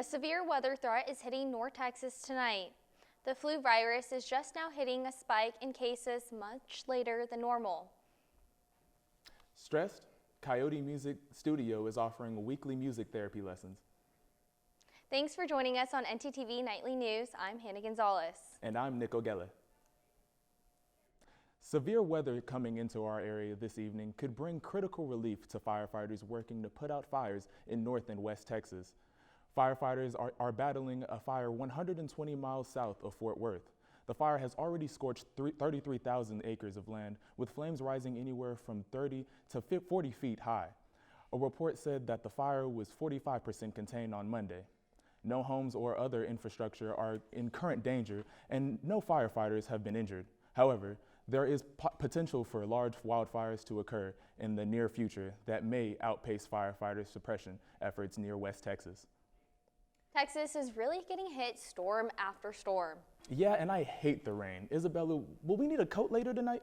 A severe weather threat is hitting North Texas tonight. The flu virus is just now hitting a spike in cases much later than normal. Stressed? Coyote Music Studio is offering weekly music therapy lessons. Thanks for joining us on ntTV Nightly News. I'm Hannah Gonzalez. And I'm Nick Ogele. Severe weather coming into our area this evening could bring critical relief to firefighters working to put out fires in North and West Texas. Firefighters are battling a fire 120 miles south of Fort Worth. The fire has already scorched 33,000 acres of land, with flames rising anywhere from 30 to 40 feet high. A report said that the fire was 45% contained on Monday. No homes or other infrastructure are in current danger, and no firefighters have been injured. However, there is potential for large wildfires to occur in the near future that may outpace firefighter suppression efforts near West Texas. Texas is really getting hit storm after storm. Yeah, and I hate the rain. Isabella, will we need a coat later tonight?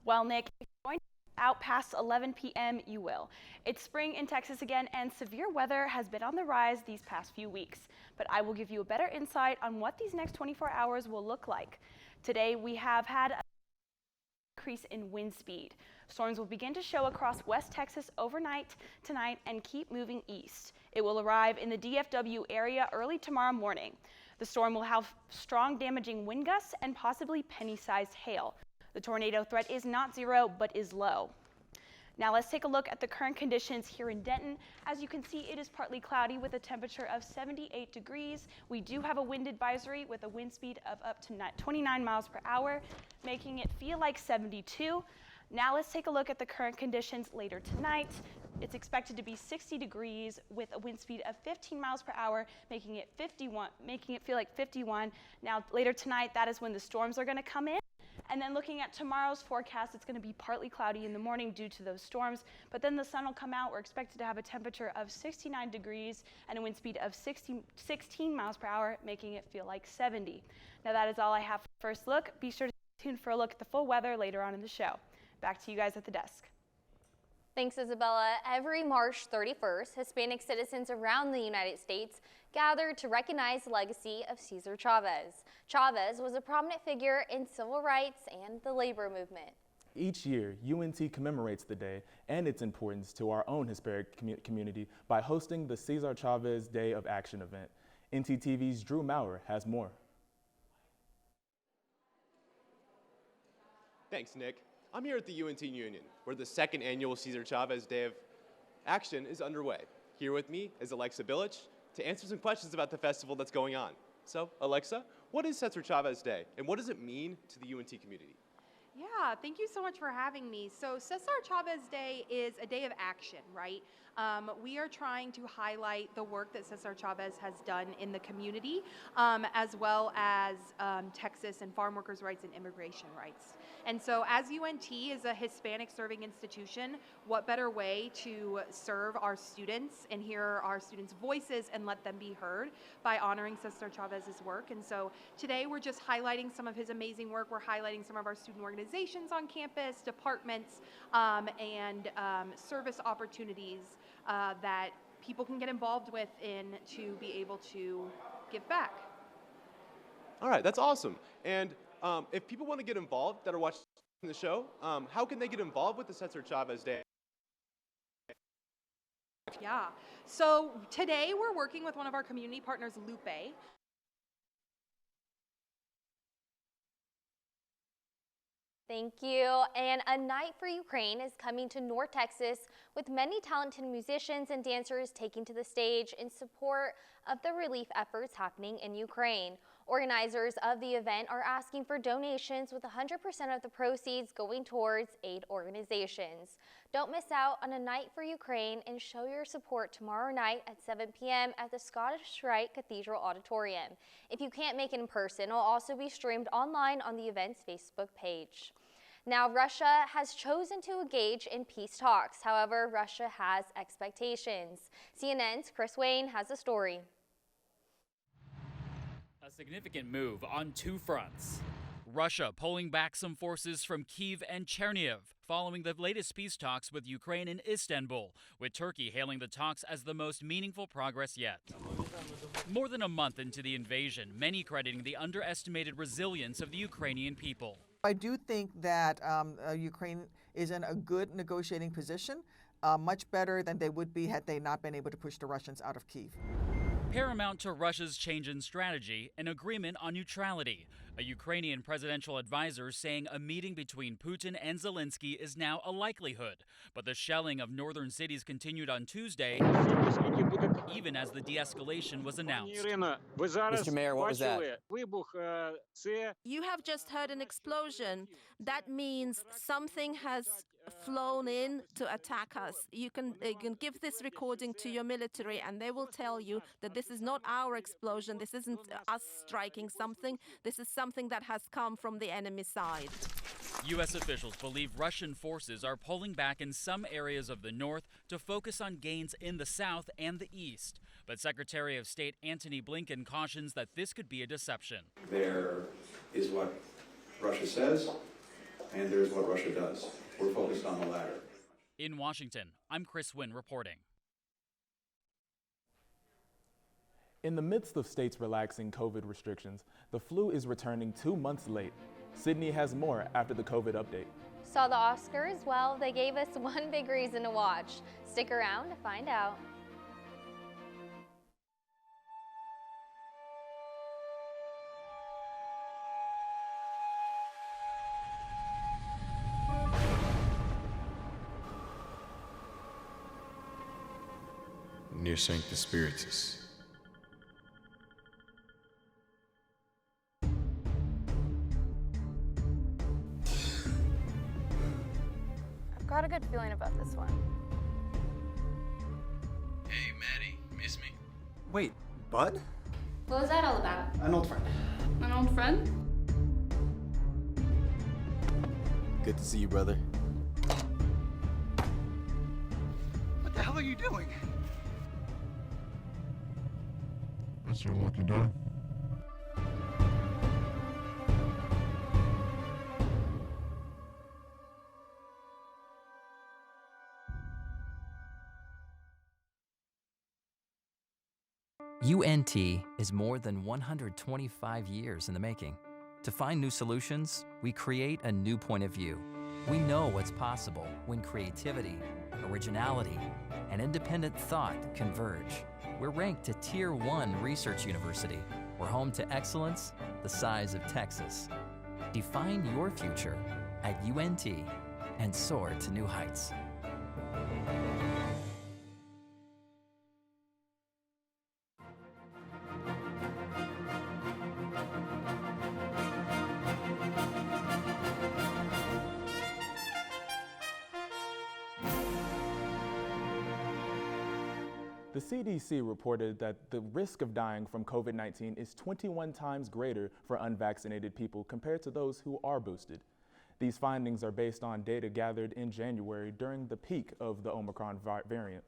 Well, Nick, if you're going out past 11 p.m., you will. It's spring in Texas again, and severe weather has been on the rise these past few weeks. But I will give you a better insight on what these next 24 hours will look like. Today, we have had an increase in wind speed. Storms will begin to show across West Texas overnight tonight and keep moving east. It will arrive in the DFW area early tomorrow morning. The storm will have strong damaging wind gusts and possibly penny-sized hail. The tornado threat is not zero, but is low. Now let's take a look at the current conditions here in Denton. As you can see, it is partly cloudy with a temperature of 78 degrees. We do have a wind advisory with a wind speed of up to 29 miles per hour, making it feel like 72. Now let's take a look at the current conditions later tonight. It's expected to be 60 degrees with a wind speed of 15 miles per hour, making it feel like 51. Now later tonight, that is when the storms are going to come in. And then looking at tomorrow's forecast, it's going to be partly cloudy in the morning due to those storms, but then the sun will come out. We're expected to have a temperature of 69 degrees and a wind speed of 16 miles per hour, making it feel like 70. Now that is all I have for first look. Be sure to stay tuned for a look at the full weather later on in the show. Back to you guys at the desk. Thanks, Isabella. Every March 31st, Hispanic citizens around the United States gather to recognize the legacy of Cesar Chavez. Chavez was a prominent figure in civil rights and the labor movement. Each year, UNT commemorates the day and its importance to our own Hispanic community by hosting the Cesar Chavez Day of Action event. ntTV's Drew Maurer has more. Thanks, Nick. I'm here at the UNT Union, where the second annual Cesar Chavez Day of Action is underway. Here with me is Alexa Billich to answer some questions about the festival that's going on. So, Alexa, what is Cesar Chavez Day, and what does it mean to the UNT community? Yeah, thank you so much for having me. So Cesar Chavez Day is a day of action, right? We are trying to highlight the work that Cesar Chavez has done in the community, as well as Texas and farm workers' rights and immigration rights. And so as UNT is a Hispanic serving institution, what better way to serve our students and hear our students' voices and let them be heard by honoring Cesar Chavez's work. And so today we're just highlighting some of his amazing work. We're highlighting some of our student organizations on campus, departments, and service opportunities that people can get involved with in to be able to give back. All right, that's awesome. And if people want to get involved that are watching the show, how can they get involved with the Cesar Chavez Day? Yeah, so today we're working with one of our community partners, Lupe. Thank you. And A Night for Ukraine is coming to North Texas with many talented musicians and dancers taking to the stage in support of the relief efforts happening in Ukraine. Organizers of the event are asking for donations with 100% of the proceeds going towards aid organizations. Don't miss out on A Night for Ukraine and show your support tomorrow night at 7 p.m. at the Scottish Rite Cathedral Auditorium. If you can't make it in person, it will also be streamed online on the event's Facebook page. Now, Russia has chosen to engage in peace talks. However, Russia has expectations. CNN's Chris Wayne has a story. A significant move on two fronts. Russia pulling back some forces from Kyiv and Chernihiv following the latest peace talks with Ukraine in Istanbul, with Turkey hailing the talks as the most meaningful progress yet. More than a month into the invasion, many crediting the underestimated resilience of the Ukrainian people. I do think that Ukraine is in a good negotiating position, much better than they would be had they not been able to push the Russians out of Kyiv. Paramount to Russia's change in strategy, an agreement on neutrality. A Ukrainian presidential advisor saying a meeting between Putin and Zelensky is now a likelihood. But the shelling of northern cities continued on Tuesday, even as the de-escalation was announced. Mr. Mayor, what was that? You have just heard an explosion. That means something has flown in to attack us. You can give this recording to your military and they will tell you that this is not our explosion. This isn't us striking something. This is something that has come from the enemy side. U.S. officials believe Russian forces are pulling back in some areas of the north to focus on gains in the south and the east. But Secretary of State Antony Blinken cautions that this could be a deception. There is what Russia says, and there's what Russia does. We're focused on the latter. In Washington, I'm Chris Wynn reporting. In the midst of states relaxing COVID restrictions, the flu is returning 2 months late. Sydney has more after the COVID update. Saw the Oscars? Well, they gave us one big reason to watch. Stick around to find out. Near Sanctus Spiritus. I've got a good feeling about this one. Hey, Maddie, miss me? Wait, Bud? What was that all about? An old friend. An old friend? Good to see you, brother. What the hell are you doing? That's your lucky day. UNT is more than 125 years in the making. To find new solutions, we create a new point of view. We know what's possible when creativity, originality, and independent thought converge. We're ranked a Tier 1 research university. We're home to excellence the size of Texas. Define your future at UNT and soar to new heights. The CDC reported that the risk of dying from COVID-19 is 21 times greater for unvaccinated people compared to those who are boosted. These findings are based on data gathered in January during the peak of the Omicron variant.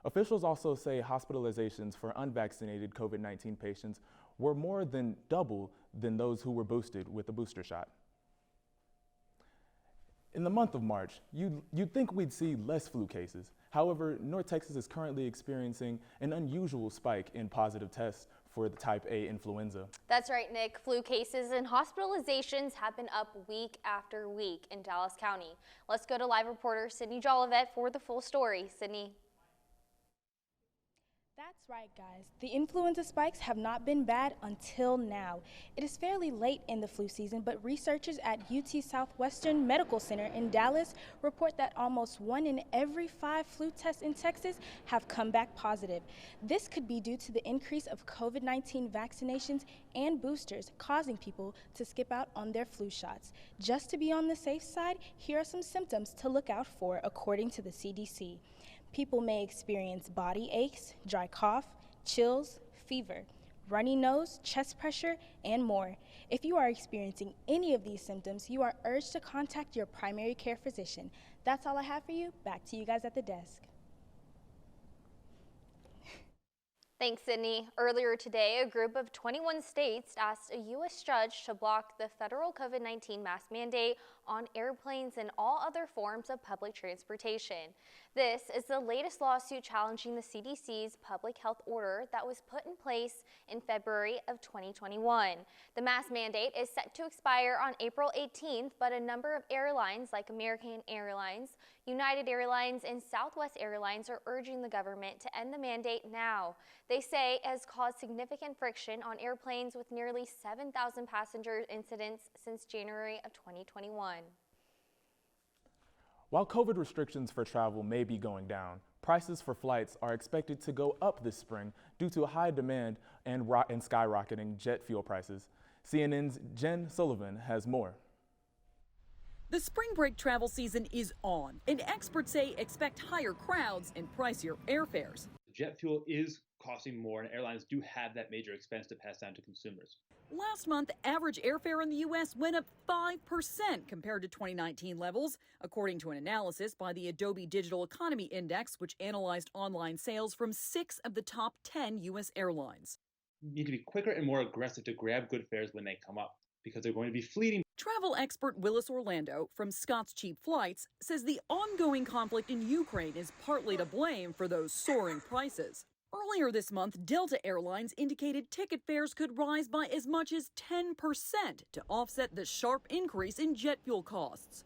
Officials also say hospitalizations for unvaccinated COVID-19 patients were more than double than those who were boosted with a booster shot. In the month of March, you'd think we'd see less flu cases. However, North Texas is currently experiencing an unusual spike in positive tests for the type A influenza. That's right, Nick. Flu cases and hospitalizations have been up week after week in Dallas County. Let's go to live reporter Sydney Jolivet for the full story. Sydney. That's right, guys. The influenza spikes have not been bad until now. It is fairly late in the flu season, but researchers at UT Southwestern Medical Center in Dallas report that almost 1 in every 5 flu tests in Texas have come back positive. This could be due to the increase of COVID-19 vaccinations and boosters causing people to skip out on their flu shots. Just to be on the safe side, here are some symptoms to look out for according to the CDC. People may experience body aches, dry cough, chills, fever, runny nose, chest pressure, and more. If you are experiencing any of these symptoms, you are urged to contact your primary care physician. That's all I have for you. Back to you guys at the desk. Thanks, Sydney. Earlier today, a group of 21 states asked a U.S. judge to block the federal COVID-19 mask mandate on airplanes and all other forms of public transportation. This is the latest lawsuit challenging the CDC's public health order that was put in place in February of 2021. The mask mandate is set to expire on April 18th, but a number of airlines like American Airlines, United Airlines, and Southwest Airlines are urging the government to end the mandate now. They say it has caused significant friction on airplanes with nearly 7,000 passenger incidents since January of 2021. While COVID restrictions for travel may be going down, prices for flights are expected to go up this spring due to high demand and skyrocketing jet fuel prices. CNN's Jen Sullivan has more. The spring break travel season is on, and experts say expect higher crowds and pricier airfares. Jet fuel is costing more, and airlines do have that major expense to pass down to consumers. Last month, average airfare in the U.S. went up 5% compared to 2019 levels, according to an analysis by the Adobe Digital Economy Index, which analyzed online sales from 6 of the top 10 U.S. airlines. You need to be quicker and more aggressive to grab good fares when they come up, because they're going to be fleeting. Travel expert Willis Orlando from Scott's Cheap Flights says the ongoing conflict in Ukraine is partly to blame for those soaring prices. Earlier this month, Delta Airlines indicated ticket fares could rise by as much as 10% to offset the sharp increase in jet fuel costs.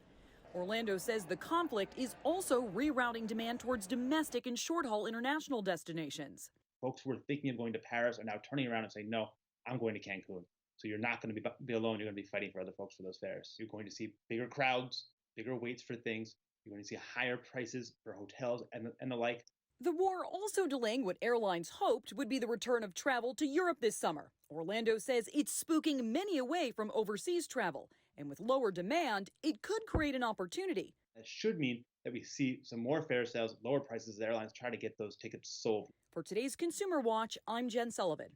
Orlando says the conflict is also rerouting demand towards domestic and short-haul international destinations. Folks who were thinking of going to Paris are now turning around and saying, no, I'm going to Cancun. So you're not going to be alone. You're going to be fighting for other folks for those fares. You're going to see bigger crowds, bigger waits for things. You're going to see higher prices for hotels and the like. The war also delaying what airlines hoped would be the return of travel to Europe this summer. Orlando says it's spooking many away from overseas travel, and with lower demand, it could create an opportunity. That should mean that we see some more fare sales, lower prices as airlines try to get those tickets sold. For today's Consumer Watch, I'm Jen Sullivan.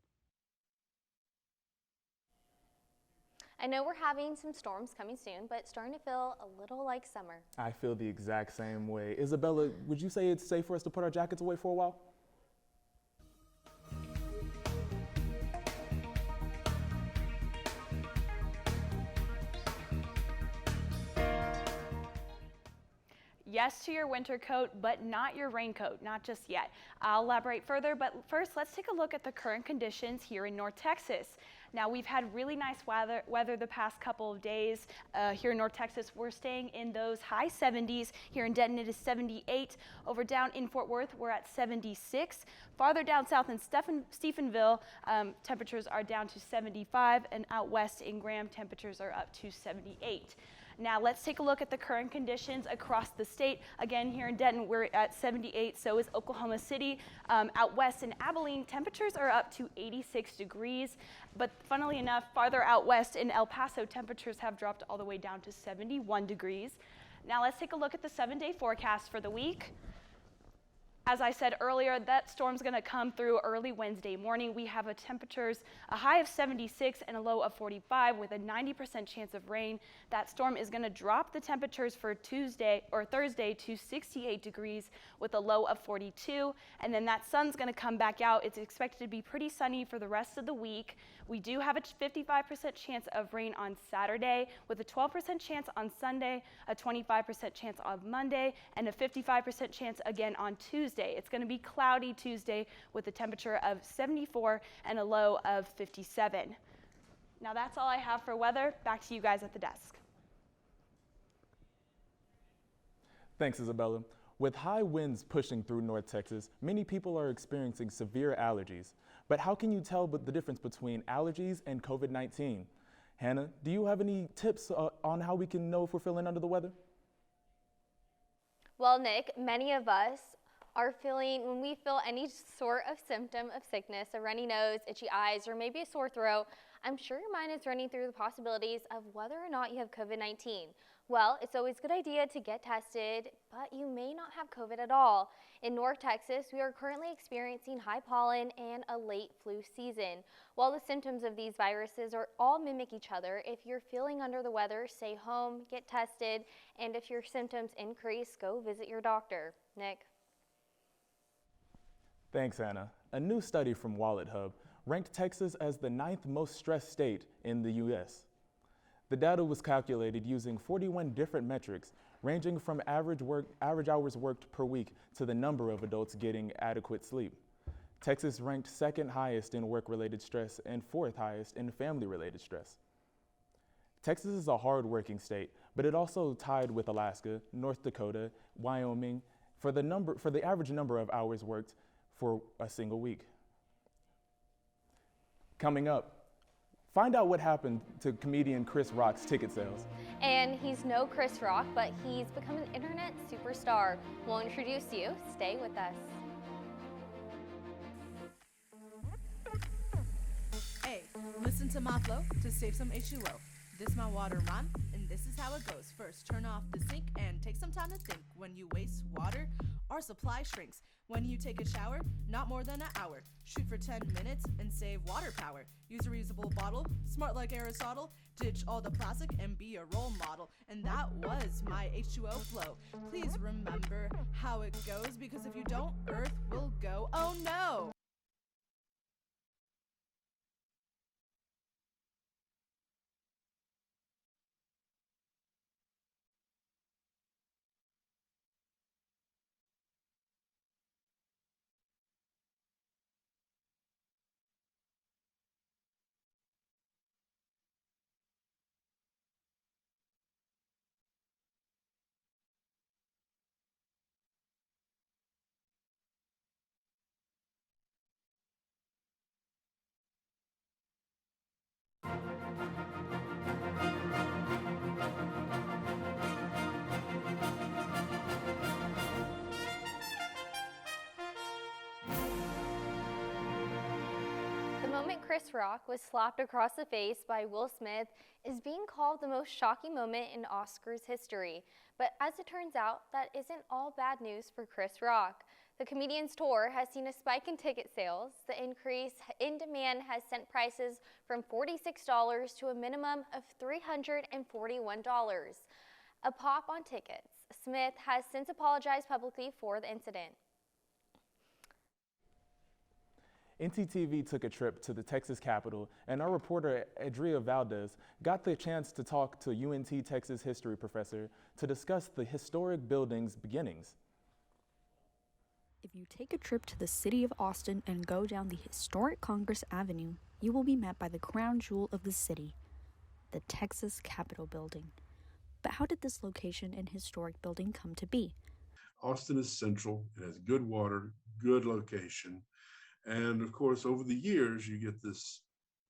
I know we're having some storms coming soon, but it's starting to feel a little like summer. I feel the exact same way. Isabella, would you say it's safe for us to put our jackets away for a while? Yes to your winter coat, but not your raincoat, not just yet. I'll elaborate further, but first let's take a look at the current conditions here in North Texas. Now, we've had really nice weather the past couple of days here in North Texas. We're staying in those high 70s. Here in Denton, it is 78. Over down in Fort Worth, we're at 76. Farther down south in Stephenville, temperatures are down to 75, and out west in Graham, temperatures are up to 78. Now let's take a look at the current conditions across the state. Again, here in Denton, we're at 78, so is Oklahoma City. Out west in Abilene, temperatures are up to 86 degrees. But funnily enough, farther out west in El Paso, temperatures have dropped all the way down to 71 degrees. Now let's take a look at the 7-day forecast for the week. As I said earlier, that storm's going to come through early Wednesday morning. We have a high of 76 and a low of 45 with a 90% chance of rain. That storm is going to drop the temperatures for Thursday to 68 degrees with a low of 42. And then that sun's going to come back out. It's expected to be pretty sunny for the rest of the week. We do have a 55% chance of rain on Saturday with a 12% chance on Sunday, a 25% chance on Monday, and a 55% chance again on Tuesday. It's going to be cloudy Tuesday with a temperature of 74 and a low of 57. Now that's all I have for weather. Back to you guys at the desk. Thanks, Isabella. With high winds pushing through North Texas, many people are experiencing severe allergies. But how can you tell the difference between allergies and COVID-19? Hannah, do you have any tips on how we can know if we're feeling under the weather? Well, Nick, many of us are when we feel any sort of symptom of sickness, a runny nose, itchy eyes, or maybe a sore throat, I'm sure your mind is running through the possibilities of whether or not you have COVID-19. Well, it's always a good idea to get tested, but you may not have COVID at all. In North Texas, we are currently experiencing high pollen and a late flu season. While the symptoms of these viruses all mimic each other, if you're feeling under the weather, stay home, get tested, and if your symptoms increase, go visit your doctor. Nick? Thanks, Hannah. A new study from Wallet Hub ranked Texas as the 9th most stressed state in the U.S. The data was calculated using 41 different metrics, ranging from average hours worked per week to the number of adults getting adequate sleep. Texas ranked 2nd highest in work-related stress and 4th highest in family-related stress. Texas is a hard-working state, but it also tied with Alaska, North Dakota, Wyoming for the average number of hours worked for a single week. Coming up, find out what happened to comedian Chris Rock's ticket sales. And he's no Chris Rock, but he's become an internet superstar. We'll introduce you. Stay with us. Hey, listen to my flow to save some H2O. This my water rhyme, and this is how it goes. First, turn off the sink and take some time to think. When you waste water, our supply shrinks. When you take a shower, not more than an hour. Shoot for 10 minutes and save water power. Use a reusable bottle, smart like Aristotle. Ditch all the plastic and be a role model. And that was my H2O flow. Please remember how it goes, because if you don't, Earth will go, oh no! The moment Chris Rock was slapped across the face by Will Smith is being called the most shocking moment in Oscars history. But as it turns out, that isn't all bad news for Chris Rock. The comedian's tour has seen a spike in ticket sales. The increase in demand has sent prices from $46 to a minimum of $341. A pop on tickets. Smith has since apologized publicly for the incident. ntTV took a trip to the Texas Capitol, and our reporter Adria Valdez got the chance to talk to UNT Texas history professor to discuss the historic building's beginnings. If you take a trip to the city of Austin and go down the historic Congress Avenue, you will be met by the crown jewel of the city, the Texas Capitol building. But how did this location and historic building come to be? Austin is central. It has good water, good location. And of course, over the years, you get this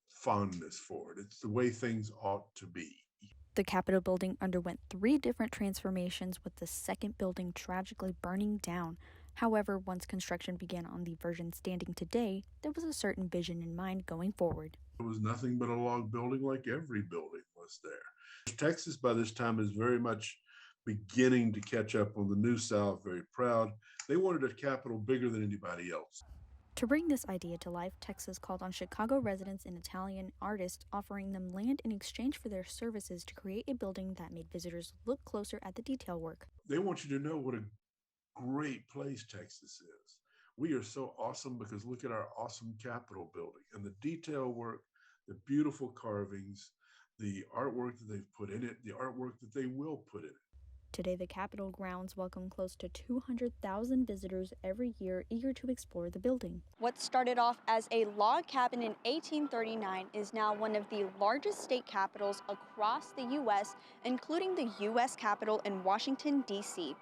fondness for it. It's the way things ought to be. The Capitol building underwent 3 different transformations, with the second building tragically burning down. However, once construction began on the version standing today, there was a certain vision in mind going forward. It was nothing but a log building like every building was there. Texas by this time is very much beginning to catch up on the New South, very proud. They wanted a Capitol bigger than anybody else. To bring this idea to life, Texas called on Chicago residents and Italian artists, offering them land in exchange for their services to create a building that made visitors look closer at the detail work. They want you to know what a great place Texas is. We are so awesome because look at our awesome Capitol building and the detail work, the beautiful carvings, the artwork that they've put in it, the artwork that they will put in it. Today, the Capitol grounds welcome close to 200,000 visitors every year, eager to explore the building. What started off as a log cabin in 1839 is now one of the largest state capitals across the U.S., including the U.S. Capitol in Washington, D.C.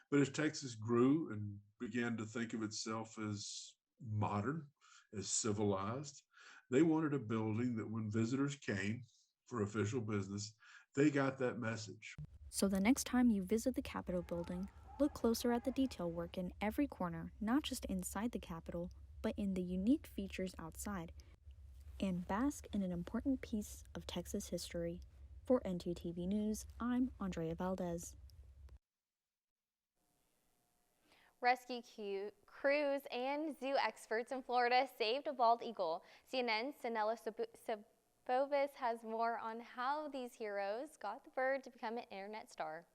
But as Texas grew and began to think of itself as modern, as civilized, they wanted a building that when visitors came for official business, they got that message. So the next time you visit the Capitol building, look closer at the detail work in every corner, not just inside the Capitol, but in the unique features outside, and bask in an important piece of Texas history. For ntTV News, I'm Andrea Valdez. Rescue crews and zoo experts in Florida saved a bald eagle. CNN's Sanella Bovis has more on how these heroes got the bird to become an internet star.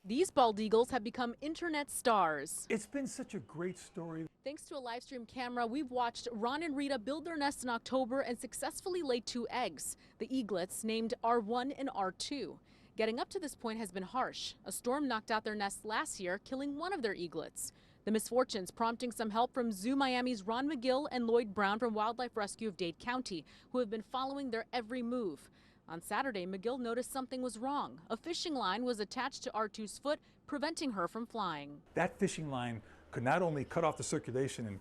These bald eagles have become internet stars. It's been such a great story. Thanks to a live stream camera, we've watched Ron and Rita build their nest in October and successfully lay 2 eggs, the eaglets named R1 and R2. Getting up to this point has been harsh. A storm knocked out their nest last year, killing one of their eaglets. The misfortunes prompting some help from Zoo Miami's Ron McGill and Lloyd Brown from Wildlife Rescue of Dade County, who have been following their every move. On Saturday, McGill noticed something was wrong. A fishing line was attached to R2's foot, preventing her from flying. That fishing line could not only cut off the circulation and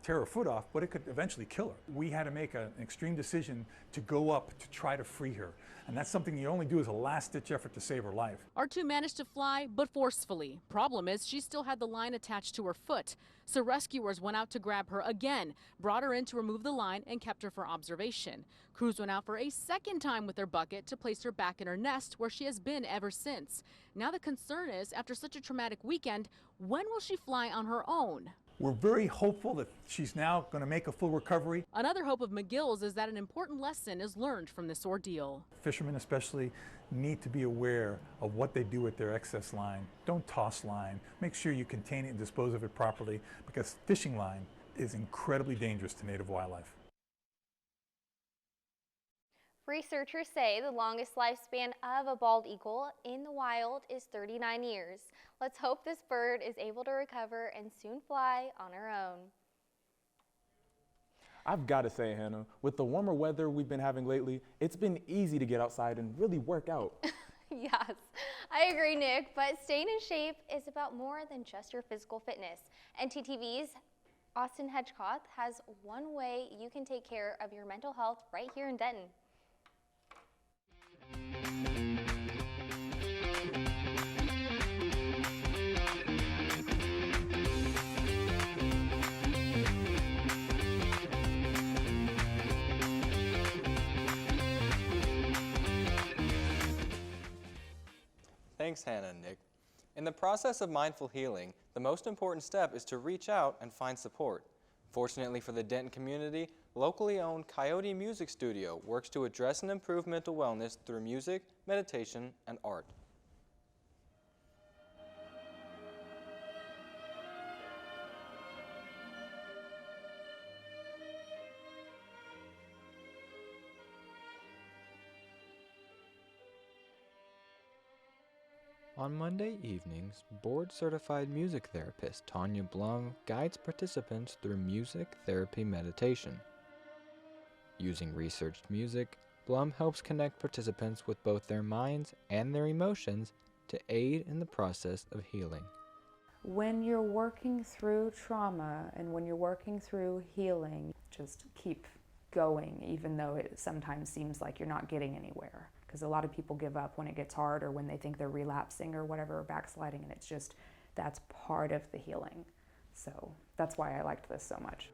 tear her foot off, but it could eventually kill her. We had to make an extreme decision to go up to try to free her. And that's something you only do as a last-ditch effort to save her life. R2 managed to fly, but forcefully. Problem is, she still had the line attached to her foot. So rescuers went out to grab her again, brought her in to remove the line, and kept her for observation. Crews went out for a second time with their bucket to place her back in her nest, where she has been ever since. Now the concern is, after such a traumatic weekend, when will she fly on her own? We're very hopeful that she's now going to make a full recovery. Another hope of McGill's is that an important lesson is learned from this ordeal. Fishermen especially need to be aware of what they do with their excess line. Don't toss line. Make sure you contain it and dispose of it properly, because fishing line is incredibly dangerous to native wildlife. Researchers say the longest lifespan of a bald eagle in the wild is 39 years. Let's hope this bird is able to recover and soon fly on her own. I've got to say, Hannah, with the warmer weather we've been having lately, it's been easy to get outside and really work out. Yes, I agree, Nick, but staying in shape is about more than just your physical fitness. ntTV's Austin Hedgecoth has one way you can take care of your mental health right here in Denton. Thanks, Hannah and Nick. In the process of mindful healing, the most important step is to reach out and find support. Fortunately for the Denton community, locally owned Coyote Music Studio works to address and improve mental wellness through music, meditation, and art. On Monday evenings, board-certified music therapist Tanya Blum guides participants through music therapy meditation. Using researched music, Blum helps connect participants with both their minds and their emotions to aid in the process of healing. When you're working through trauma and when you're working through healing, just keep going, even though it sometimes seems like you're not getting anywhere. Because a lot of people give up when it gets hard or when they think they're relapsing or whatever, or backsliding, and it's just, that's part of the healing. So that's why I liked this so much.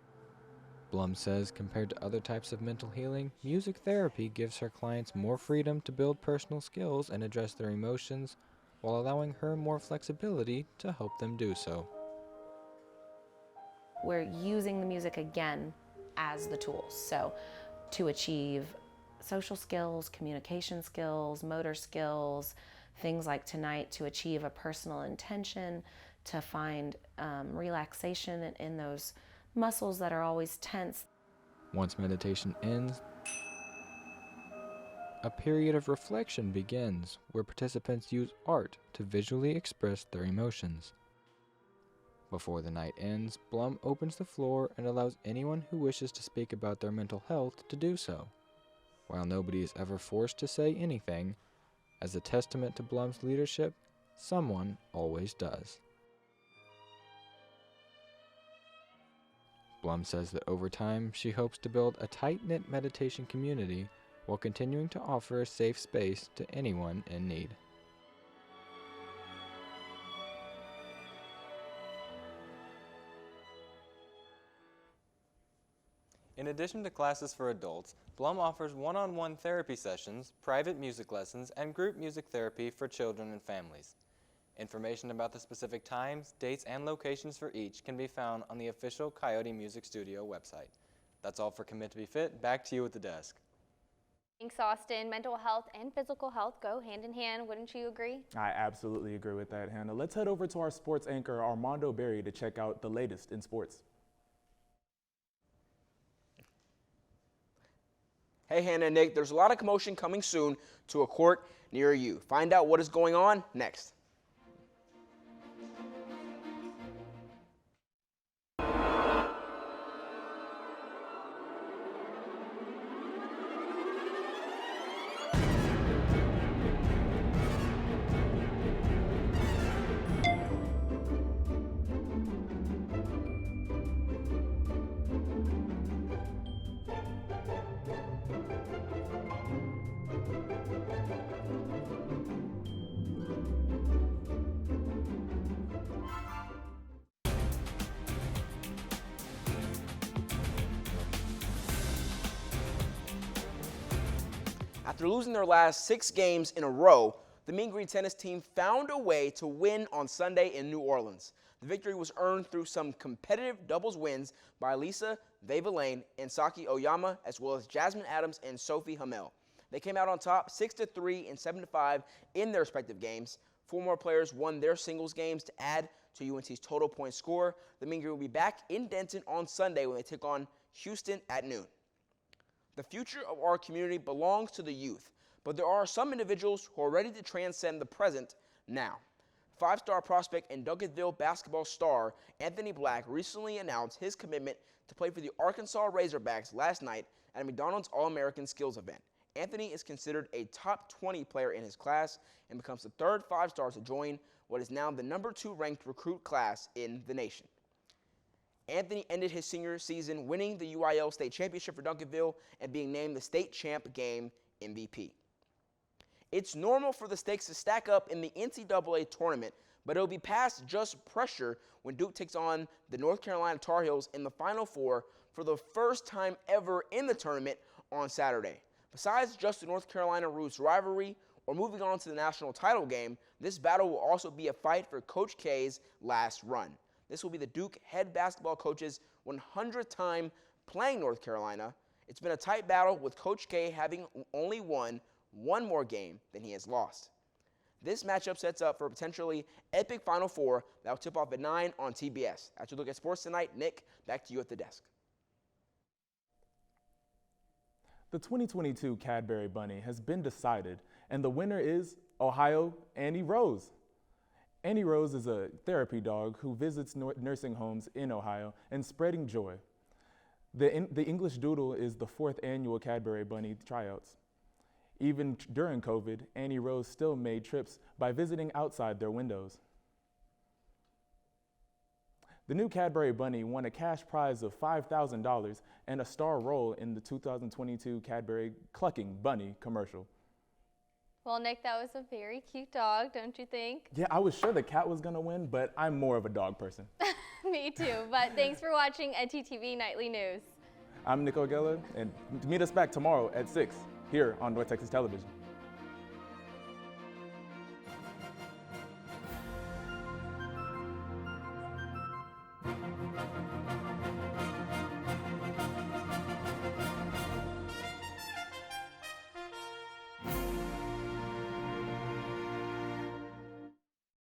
Blum says compared to other types of mental healing, music therapy gives her clients more freedom to build personal skills and address their emotions, while allowing her more flexibility to help them do so. We're using the music again as the tools, so to achieve social skills, communication skills, motor skills, things like tonight to achieve a personal intention, to find relaxation in those muscles that are always tense. Once meditation ends, a period of reflection begins where participants use art to visually express their emotions. Before the night ends, Blum opens the floor and allows anyone who wishes to speak about their mental health to do so. While nobody is ever forced to say anything, as a testament to Blum's leadership, someone always does. Blum says that over time, she hopes to build a tight-knit meditation community while continuing to offer a safe space to anyone in need. In addition to classes for adults, Blum offers one-on-one therapy sessions, private music lessons, and group music therapy for children and families. Information about the specific times, dates, and locations for each can be found on the official Coyote Music Studio website. That's all for Commit to Be Fit. Back to you at the desk. Thanks, Austin. Mental health and physical health go hand in hand, wouldn't you agree? I absolutely agree with that, Hannah. Let's head over to our sports anchor, Armando Berry, to check out the latest in sports. Hey, Hannah and Nick, there's a lot of commotion coming soon to a court near you. Find out what is going on next. After losing their last 6 games in a row, the Mean Green tennis team found a way to win on Sunday in New Orleans. The victory was earned through some competitive doubles wins by Lisa Vavilane and Saki Oyama, as well as Jasmine Adams and Sophie Hamel. They came out on top 6-3 and 7-5 in their respective games. 4 more players won their singles games to add to UNC's total point score. The Mean Green will be back in Denton on Sunday when they take on Houston at noon. The future of our community belongs to the youth, but there are some individuals who are ready to transcend the present now. 5-star prospect and Duncanville basketball star Anthony Black recently announced his commitment to play for the Arkansas Razorbacks last night at a McDonald's All-American Skills event. Anthony is considered a top 20 player in his class and becomes the 3rd 5-star to join what is now the number 2 ranked recruit class in the nation. Anthony ended his senior season winning the UIL state championship for Duncanville and being named the state champ game MVP. It's normal for the stakes to stack up in the NCAA tournament, but it'll be past just pressure when Duke takes on the North Carolina Tar Heels in the Final Four for the first time ever in the tournament on Saturday. Besides just the North Carolina Roots rivalry or moving on to the national title game, this battle will also be a fight for Coach K's last run. This will be the Duke head basketball coach's 100th time playing North Carolina. It's been a tight battle, with Coach K having only won 1 more game than he has lost. This matchup sets up for a potentially epic Final Four that will tip off at 9 on TBS. As we look at sports tonight, Nick, back to you at the desk. The 2022 Cadbury Bunny has been decided, and the winner is Ohio Annie Rose. Annie Rose is a therapy dog who visits nursing homes in Ohio and spreading joy. The English Doodle is the 4th annual Cadbury Bunny tryouts. Even during COVID, Annie Rose still made trips by visiting outside their windows. The new Cadbury Bunny won a cash prize of $5,000 and a star role in the 2022 Cadbury Clucking Bunny commercial. Well, Nick, that was a very cute dog, don't you think? Yeah, I was sure the cat was going to win, but I'm more of a dog person. Me too, but thanks for watching ntTV Nightly News. I'm Nick Ogella, and meet us back tomorrow at 6 here on North Texas Television.